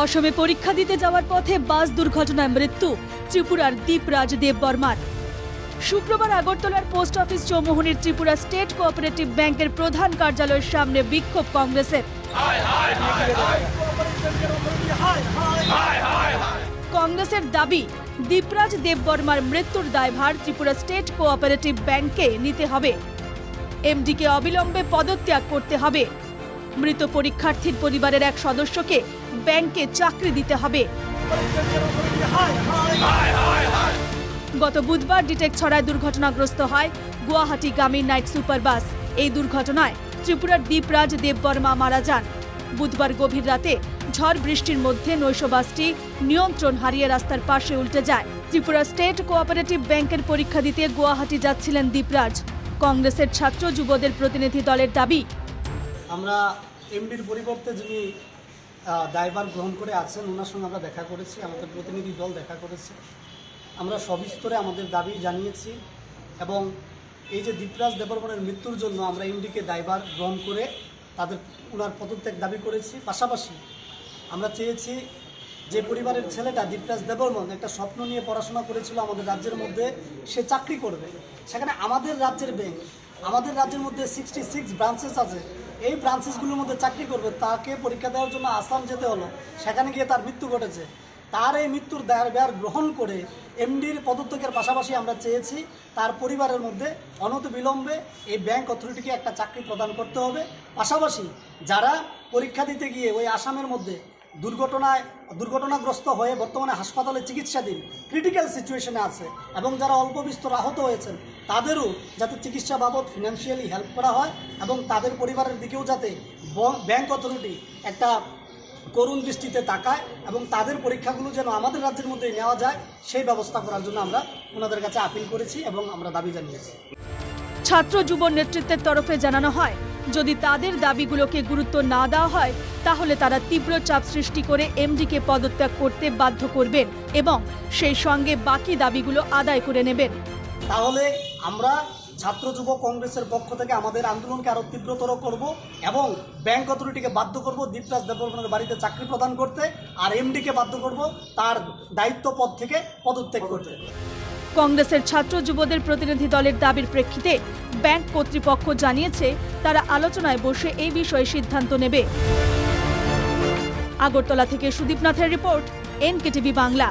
অসমে পরীক্ষা দিতে যাওয়ার পথে বাস দুর্ঘটনায় মৃত্যু ত্রিপুরার দীপরাজ দেববর্মার। শুক্রবার আগরতলার পোস্ট অফিস চৌমুহনীর ত্রিপুরা স্টেট কোঅপারেটিভ ব্যাংকের প্রধান কার্যালয়ের সামনে বিক্ষোভ কংগ্রেসের। কংগ্রেসের দাবি, দীপরাজ দেববর্মার মৃত্যুর দায়ভার ত্রিপুরা স্টেট কোঅপারেটিভ ব্যাংকে নিতে হবে। এমডিকে অবিলম্বে পদত্যাগ করতে হবে। মৃত পরীক্ষার্থীর পরিবারের এক সদস্যকে ব্যাংকে চাকরি দিতে হবে। গত বুধবার ডিটেক ছড়ায় দুর্ঘটনাগ্রস্ত হয় গুয়াহাটিগামী নাইট সুপার বাস। এই দুর্ঘটনায় ত্রিপুরার দীপরাজ দেববর্মা মারা যান। বুধবার গভীর রাতে ঝড় বৃষ্টির মধ্যে নৈশ বাসটি নিয়ন্ত্রণ হারিয়ে রাস্তার পাশে উল্টে যায়। ত্রিপুরা স্টেট কোঅপারেটিভ ব্যাংকের পরীক্ষা দিতে গুয়াহাটি যাচ্ছিলেন দীপরাজ। কংগ্রেসের ছাত্র যুবদের প্রতিনিধি দলের দাবি, আমরা এমডির পরিবর্তে যিনি দায়ভার গ্রহণ করে আছেন ওনার সঙ্গে আমরা দেখা করেছি, আমাদের প্রতিনিধি দল দেখা করেছে। আমরা সবিস্তরে আমাদের দাবি জানিয়েছি এবং এই যে দীপরাজ দেববর্মার মৃত্যুর জন্য আমরা এমডিকে দায়ভার গ্রহণ করে ওনার পদত্যাগ দাবি করেছি। পাশাপাশি আমরা চেয়েছি যে পরিবারের ছেলেটা দীপরাজ দেববর্মন একটা স্বপ্ন নিয়ে পড়াশোনা করেছিল আমাদের রাজ্যের মধ্যে, সে চাকরি করবে। সেখানে আমাদের রাজ্যের ব্যাংক, আমাদের রাজ্যের মধ্যে 66 ব্রাঞ্চেস আছে, এই ব্রাঞ্চেসগুলোর মধ্যে চাকরি করবে। তাকে পরীক্ষা দেওয়ার জন্য আসাম যেতে হলো, সেখানে গিয়ে তার মৃত্যু ঘটেছে। তার এই মৃত্যুর দায়ভার গ্রহণ করে এমডির পদত্যাগের পাশাপাশি আমরা চেয়েছি তার পরিবারের মধ্যে অনতিবিলম্বে এই ব্যাংক অথরিটিকে একটা চাকরি প্রদান করতে হবে। পাশাপাশি যারা পরীক্ষা দিতে গিয়ে ওই আসামের মধ্যে দুর্ঘটনাগ্রস্ত হয়ে বর্তমানে হাসপাতালে চিকিৎসাধীন ক্রিটিক্যাল সিচুয়েশনে আছে এবং যারা অল্প বিস্তর আহত হয়েছেন, তাদেরও যাতে চিকিৎসা বাবদ ফিনান্সিয়ালি হেল্প করা হয় এবং তাদের পরিবারের দিকেও যাতে ব্যাংক অথরিটি একটা করুণ দৃষ্টিতে তাকায় এবং তাদের পরীক্ষাগুলো যেন আমাদের রাজ্যের মধ্যে নেওয়া যায় সেই ব্যবস্থা করার জন্য আমরা ওনাদের কাছে আপিল করেছি এবং আমরা দাবি জানিয়েছি। ছাত্র যুব নেতৃত্বের তরফে জানানো হয়, যদি তাদের দাবিগুলোকে গুরুত্ব না দেওয়া হয় তাহলে তারা তীব্র চাপ সৃষ্টি করে এমডিকে পদত্যাগ করতে বাধ্য করবেন এবং সেই সঙ্গে বাকি দাবিগুলো আদায় করে নেবেন। তাহলে আমরা ছাত্র যুব কংগ্রেসের পক্ষ থেকে আমাদের আন্দোলনকে আরো তীব্রতর করব এবং ব্যাংক অথরিটিকে বাধ্য করব দীপরাজ দেববর্মার বাড়িতে চাকরি প্রদান করতে, আর এমডিকে বাধ্য করব তার দায়িত্ব পদ থেকে পদত্যাগ করতে। কংগ্রেসের ছাত্র যুবদের প্রতিনিধি দলের দাবির প্রেক্ষিতে ব্যাংক কর্তৃপক্ষ জানিয়েছে তারা আলোচনায় বসে এই বিষয়ে সিদ্ধান্ত নেবে। আগরতলা থেকে সুদীপ নাথের রিপোর্ট, এনকেটিভি বাংলা।